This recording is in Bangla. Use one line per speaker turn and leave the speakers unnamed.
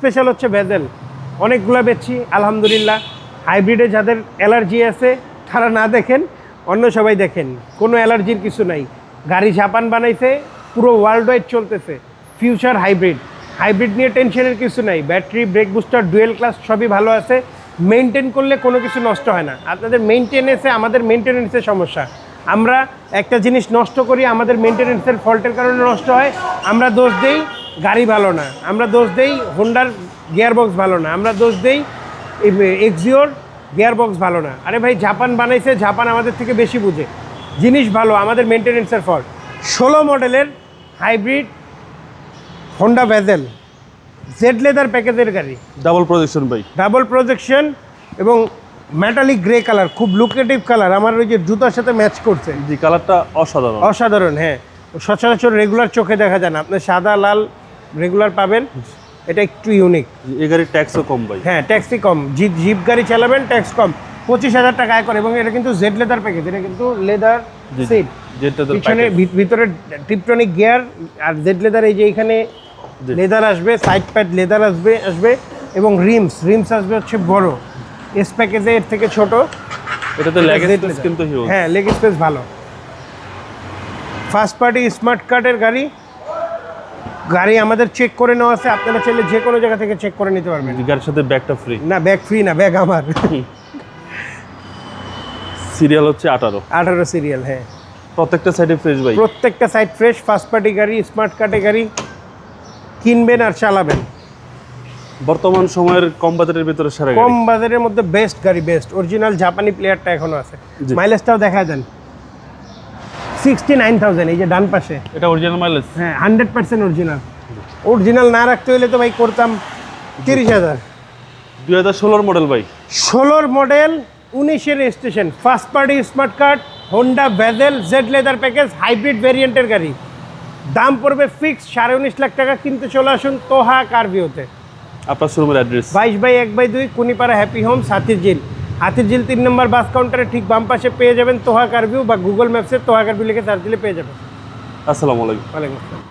স্পেশাল হচ্ছে ভেজেল, অনেকগুলো বেচছি আলহামদুলিল্লাহ। হাইব্রিডে যাদের অ্যালার্জি আছে তারা না দেখেন, অন্য সবাই দেখেন, কোনো অ্যালার্জির কিছু নাই। গাড়ি জাপান বানাইছে, পুরো ওয়ার্ল্ড ওয়াইড চলতেছে। ফিউচার হাইব্রিড, হাইব্রিড নিয়ে টেনশনের কিছু নাই। Battery, brake booster, dual class সবই ভালো আছে। মেনটেন করলে কোনো কিছু নষ্ট হয় না। আপনাদের মেনটেনেন্সে, আমাদের মেনটেনেন্সের সমস্যা। আমরা একটা জিনিস নষ্ট করি, আমাদের মেনটেনেন্সের ফল্টের কারণে নষ্ট হয়। আমরা দোষ দেই গাড়ি ভালো না, আমরা দোষ দেই হোন্ডার গিয়ারবক্স ভালো না, আমরা দোষ দেই এক্সিওর গিয়ারবক্স ভালো না। আরে ভাই, জাপান বানাইছে, জাপান আমাদের থেকে বেশি বুঝে। জিনিস ভালো, আমাদের মেনটেনেন্সের ফল্ট। 16 মডেলের hybrid Honda Vezel, Z leather প্যাকেজের গাড়ি,
ডাবল প্রজেকশন ভাই,
ডাবল প্রজেকশন এবং মেটালিক গ্রে কালার, খুব লুকেটিভ কালার। আমার ওই যে জুতার সাথে ম্যাচ করছে।
জি, কালারটা অসাধারণ
অসাধারণ, হ্যাঁ। সচরাচর রেগুলার চোখে দেখা যায় না, আপনি সাদা লাল রেগুলার পাবেন, এটা একটু ইউনিক।
এই গাড়ির ট্যাক্সও কম ভাই।
হ্যাঁ, ট্যাক্সই কম। জিপ গাড়ি চালাবেন, ট্যাক্স কম। 25,000 টাকা আয় করে। এবং এটা কিন্তু জেড লেদার প্যাকেজ, এটা কিন্তু লেদার সিট, পিছনে ভিতরে টিপটনিক গিয়ার আর জেড লেদার। এই যে এখানে লেদার আসবে, সাইড প্যাড লেদার আসবে এবং রিমস আসবে হচ্ছে বড়। এস প্যাকেজে এর থেকে ছোট।
এটাতে লেগ স্পেস কিন্তু হিউজ।
হ্যাঁ, লেগ স্পেস ভালো। ফার্স্ট পার্টি স্মার্ট কার্ডের গাড়ি আমাদের চেক করে নেওয়া আছে। আপনারা চাইলে যে কোনো জায়গা থেকে চেক করে নিতে পারবেন।
গাড়ির সাথে ব্যাগটা ফ্রি
না, ব্যাগ ফ্রি না, ব্যাগ আমার।
সিরিয়াল হচ্ছে 18
সিরিয়াল। হ্যাঁ,
প্রত্যেকটা সাইডে ফ্রেশ ভাই,
প্রত্যেকটা সাইড ফ্রেশ। ফার্স্ট পার্টি গাড়ি, স্মার্ট কার্ডের গাড়ি কিনবেন আর চালাবেন।
বর্তমান সময়ের কম বাজেটের ভিতরে সারা
কম বাজারের মধ্যে বেস্ট গাড়ি, বেস্ট অরিজিনাল জাপানি প্লেয়ারটা এখনো আছে। মাইলেজটাও দেখা দেন 69,000। এই যে ডান পাশে,
এটা অরিজিনাল মাইলেজ।
হ্যাঁ, 100% অরিজিনাল না রাখতে হইলে তো ভাই করতাম 30,000।
2016 মডেল ভাই,
16 মডেল, 19-এর registration, first party smart card, Honda Vezel, Z leather package, hybrid ভেরিয়েন্টের গাড়ি। দাম পড়বে ফিক্স 19.5 লাখ টাকা। কিনতে চলে আসুন তোহা কার ভিউতে।
আপনার শোরুমের address
22/1/2 Kunipara happy Holmes, Hatirjheel 3 নম্বর বাস কাউন্টারে ঠিক বাম পাশে পেয়ে যাবেন তোহা কার ভিউ, বা গুগল ম্যাপসে তোহা কার ভিউ লিখে সার্চ দিলে পেয়ে যাবেন।
আসসালামু আলাইকুম।
ওয়ালাইকুম আসসালাম।